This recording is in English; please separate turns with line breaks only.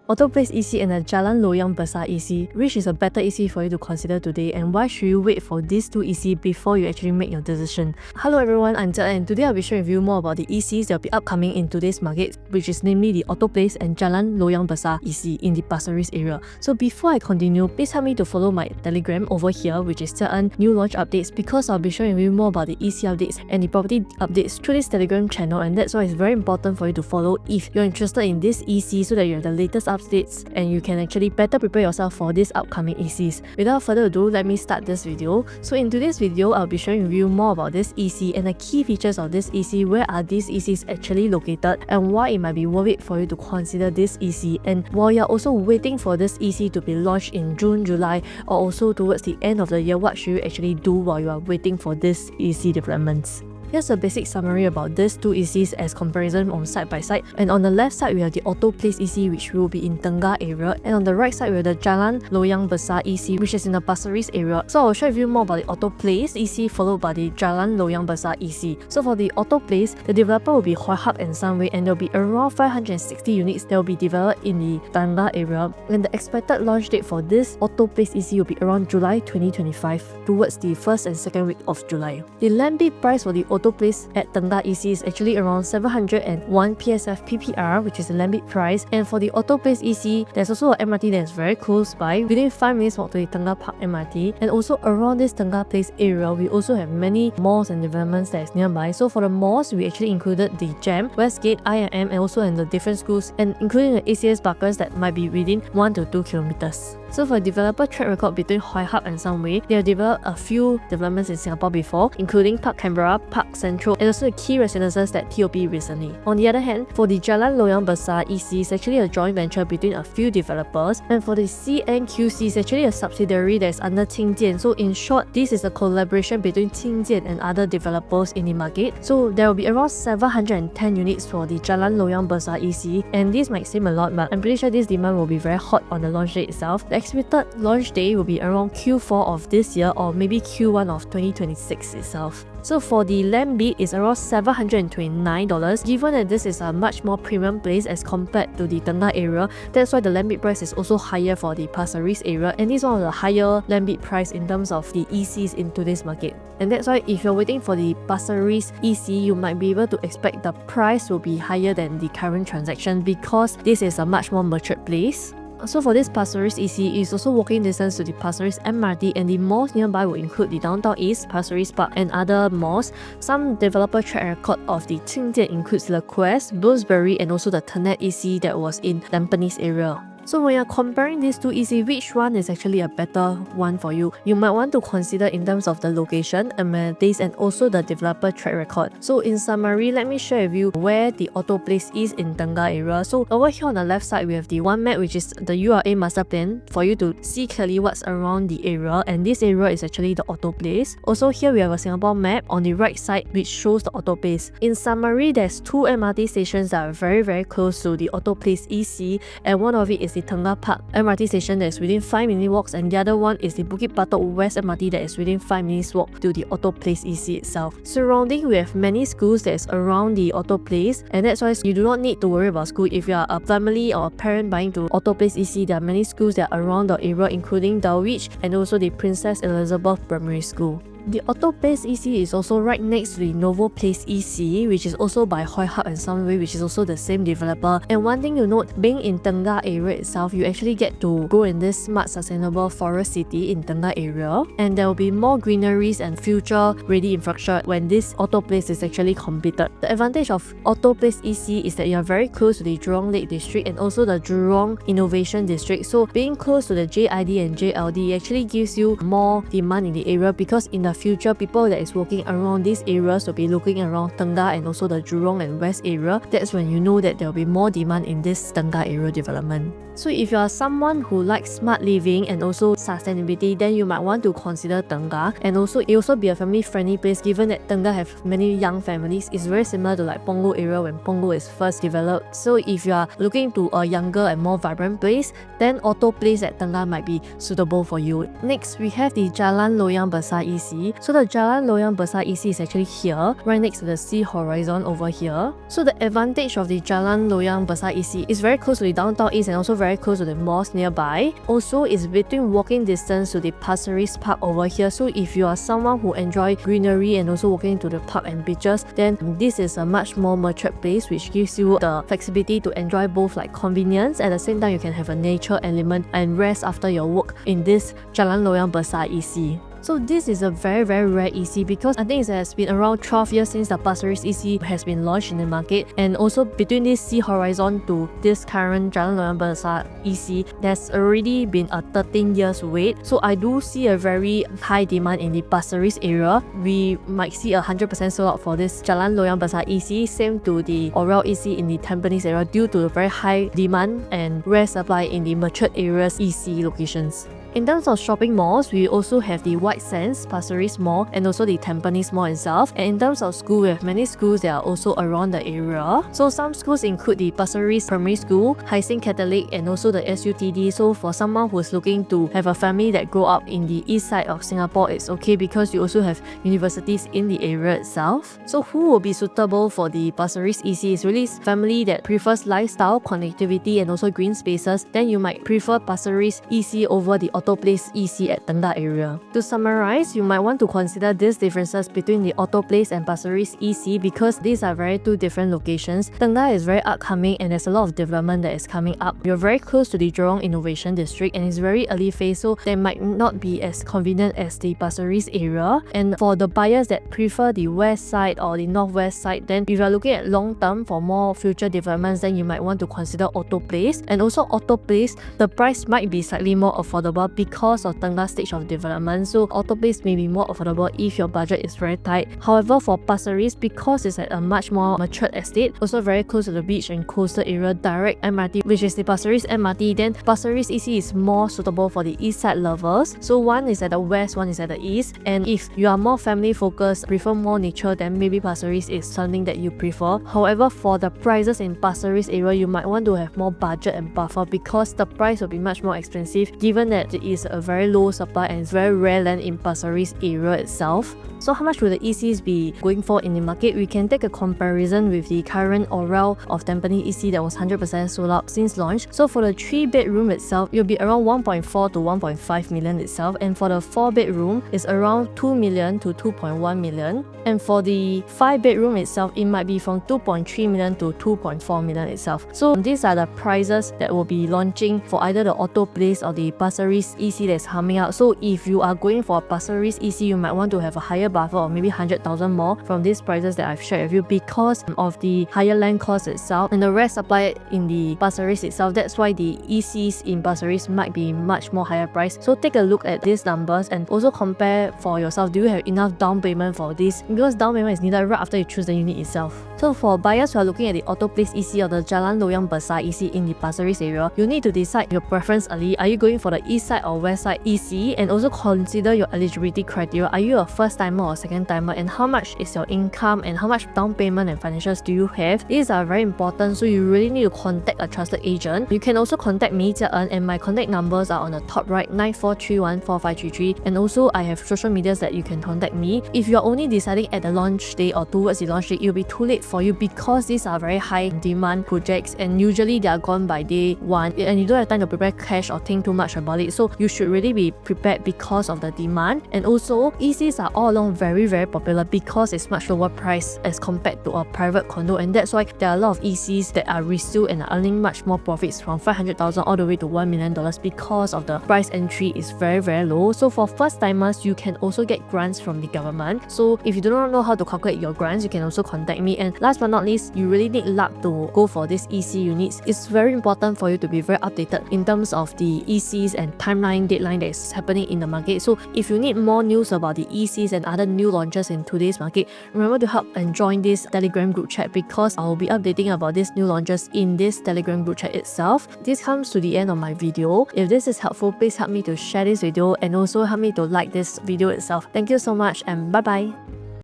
Otto Place EC and the Jalan Loyang Besar EC, which is a better EC for you to consider today, and why should you wait for these two EC before you actually make your decision? Hello everyone, I'm Tengah, and today I'll be sharing with you more about the ECs that will be upcoming in today's market, which is namely the Otto Place and Jalan Loyang Besar EC in the Pasir area. So before I continue, please help me to follow my Telegram over here, which is Tengah new launch updates, because I'll be sharing with you more about the EC updates and the property updates through this Telegram channel, and that's why it's very important for you to follow if you're interested in this EC so that you have the latest updates and you can actually better prepare yourself for these upcoming ECs. Without further ado, let me start this video. So in today's video, I'll be sharing with you more about this EC and the key features of this EC, where are these ECs actually located, and why it might be worth it for you to consider this EC, and while you're also waiting for this EC to be launched in June, July, or also towards the end of the year, what should you actually do while you are waiting for this EC developments. Here's a basic summary about these two ECs as comparison on side by side. And on the left side, we have the Otto Place EC, which will be in Tengah area, and on the right side, we have the Jalan Loyang Besar EC, which is in the Pasir area. So I'll share with you more about the Otto Place EC, followed by the Jalan Loyang Besar EC. So for the Otto Place, the developer will be Hoi Hub and Sunway, and there will be around 560 units that will be developed in the Tengah area. And the expected launch date for this Otto Place EC will be around July 2025, towards the first and second week of July. The land bid price for the Otto Place at Tengah EC is actually around 701 PSF PPR, which is the land bid price. And for the Otto Place EC, there's also an MRT that is very close by, within 5 minutes walk to the Tengah Park MRT. And also around this Tengah Place area, we also have many malls and developments that is nearby. So for the malls, we actually included the GEM, Westgate, IMM, and also in the different schools, and including the ACS Barkers that might be within 1 to 2 kilometers. So for developer track record between Hoi Hub and Sunway, they have developed a few developments in Singapore before, including Park Canberra, Park Central, and also the key residences that TOP recently. On the other hand, for the Jalan Loyang Besar EC, is actually a joint venture between a few developers, and for the CNQC, is actually a subsidiary that is under Qingjian. So in short, this is a collaboration between Qingjian and other developers in the market. So there will be around 710 units for the Jalan Loyang Besar EC, and this might seem a lot, but I'm pretty sure this demand will be very hot on the launch day itself. The expected launch day will be around Q4 of this year, or maybe Q1 of 2026 itself. So for the land bid is around $729. Given that this is a much more premium place as compared to the Tengah area, that's why the land bid price is also higher for the Pasir area, and this is one of the higher land bid price in terms of the ECs in today's market. And that's why if you're waiting for the Pasir EC, you might be able to expect the price will be higher than the current transaction, because this is a much more matured place. So for this Pasir EC, is also walking distance to the Pasir MRT, and the malls nearby will include the Downtown East, Pasir Park, and other malls. Some developer track record of the Qingjian includes the Quest, Bloomsbury, and also the Tengah EC that was in Tampines area. So when you're comparing these two EC, which one is actually a better one for you? You might want to consider in terms of the location, amenities, and also the developer track record. So in summary, let me share with you where the Otto Place is in Tengah area. So over here on the left side, we have the one map, which is the URA master plan, for you to see clearly what's around the area, and this area is actually the Otto Place. Also here we have a Singapore map on the right side, which shows the Otto Place. In summary, there's two MRT stations that are very close to the Otto Place EC, and one of it is the Tengah Park MRT station that is within 5-minute walks, and the other one is the Bukit Batok West MRT that is within 5 minutes walk to the Otto Place EC itself. Surrounding, we have many schools that is around the Otto Place, and that's why you do not need to worry about school. If you are a family or a parent buying to Otto Place EC, there are many schools that are around the area, including Dulwich and also the Princess Elizabeth Primary School. The Otto Place EC is also right next to the Novo Place EC, which is also by Hoi Hub and Sunway, which is also the same developer. And one thing to note, being in Tengah area itself, you actually get to go in this smart sustainable forest city in Tengah area, and there will be more greeneries and future ready infrastructure when this Otto Place is actually completed. The advantage of Otto Place EC is that you are very close to the Jurong Lake District and also the Jurong Innovation District. So being close to the JID and JLD actually gives you more demand in the area, because in the future, people that is working around these areas will be looking around Tengah and also the Jurong and West area. That's when you know that there will be more demand in this Tengah area development. So if you are someone who likes smart living and also sustainability, then you might want to consider Tengah. And also it also be a family friendly place, given that Tengah have many young families. It's very similar to like Punggol area when Punggol is first developed. So if you are looking to a younger and more vibrant place, then Otto Place at Tengah might be suitable for you. Next, we have the Jalan Loyang Besar EC. EC. So the Jalan Loyang Besar EC is actually here, right next to the sea horizon over here. So the advantage of the Jalan Loyang Besar EC is very close to the downtown east and also very close to the malls nearby. Also, it's between walking distance to the Pasir Park over here. So if you are someone who enjoy greenery and also walking to the park and beaches, then this is a much more matured place which gives you the flexibility to enjoy both like convenience, at the same time you can have a nature element and rest after your work in this Jalan Loyang Besar EC. So this is a very rare EC because I think it has been around 12 years since the Pasir EC has been launched in the market, and also between this sea horizon to this current Jalan Loyang Besar EC, there's already been a 13 years wait. So I do see a very high demand in the Pasir Ris area. We might see 100% sold out for this Jalan Loyang Besar EC, same to the Orel EC in the Tampines area due to the very high demand and rare supply in the matured areas EC locations. In terms of shopping malls, we also have the White Sands, Pasir Ris Mall, and also the Tampines Mall itself. And in terms of school, we have many schools that are also around the area. So some schools include the Pasir Ris Primary School, Haising Catholic, and also the SUTD. So for someone who's looking to have a family that grow up in the east side of Singapore, it's okay because you also have universities in the area itself. So who will be suitable for the Pasir Ris EC is really family that prefers lifestyle, connectivity, and also green spaces. Then you might prefer Pasir Ris EC over the Otto Place EC at Tengah area. To summarize, you might want to consider these differences between the Otto Place and Pasir Ris EC because these are very two different locations. Tengah is very upcoming and there's a lot of development that is coming up. You're very close to the Jurong Innovation District and it's very early phase, so they might not be as convenient as the Pasir Ris area. And for the buyers that prefer the west side or the northwest side, then if you're looking at long term for more future developments, then you might want to consider Otto Place. And also Otto Place, the price might be slightly more affordable because of Tengah stage of development, so Otto Place may be more affordable if your budget is very tight. However, for Pasir Ris, because it's at a much more matured estate, also very close to the beach and coastal area, direct MRT, which is the Pasir Ris MRT, then Pasir Ris EC is more suitable for the east side lovers. So one is at the west, one is at the east, and if you are more family focused, prefer more nature, then maybe Pasir Ris is something that you prefer. However, for the prices in Pasir Ris area, you might want to have more budget and buffer because the price will be much more expensive given that it is a very low supply and it's very rare land in Pasir Ris area itself. So how much will the ECs be going for in the market? We can take a comparison with the current Orel of Tampines EC that was 100% sold out since launch. So for the 3-bedroom itself, it will be around 1.4 to 1.5 million itself, and for the 4-bedroom, it's around 2 million to 2.1 million. And for the 5-bedroom itself, it might be from 2.3 million to 2.4 million itself. So these are the prices that will be launching for either the Otto Place or the Pasir Ris EC that's coming out. So if you are going for Pasir Ris EC, you might want to have a higher buffer or maybe 100,000 more from these prices that I've shared with you because of the higher land cost itself and the rare supply in the Pasir Ris itself. That's why the ECs in Pasir Ris might be much more higher price. So take a look at these numbers and also compare for yourself. Do you have enough down payment for this? Because down payment is needed right after you choose the unit itself. So for buyers who are looking at the Otto Place EC or the Jalan Loyang Besar EC in the Pasir Ris area, you need to decide your preference early. Are you going for the east side or west side EC? And also consider your eligibility criteria. Are you a first timer or second timer? And how much is your income? And how much down payment and financials do you have? These are very important, so you really need to contact a trusted agent. You can also contact me, Jia En, and my contact numbers are on the top right, 94314533. And also I have social medias that you can contact me. If you are only deciding at the launch day or towards the launch day, it will be too late for you because these are very high demand projects and usually they are gone by day 1 and you don't have time to prepare cash or think too much about it. So you should really be prepared because of the demand. And also ECs are all along very popular because it's much lower price as compared to a private condo, and that's why there are a lot of ECs that are resale and are earning much more profits from 500,000 all the way to $1 million because of the price entry is very low. So for first timers, you can also get grants from the government. So if you do not know how to calculate your grants, you can also contact me. And last but not least, you really need luck to go for these EC units. It's very important for you to be very updated in terms of the ECs and timeline deadline that is happening in the market. So if you need more news about the ECs and other new launches in today's market, remember to help and join this Telegram group chat because I will be updating about these new launches in this Telegram group chat itself. This comes to the end of my video. If this is helpful, please help me to share this video and also help me to like this video itself. Thank you so much and bye bye.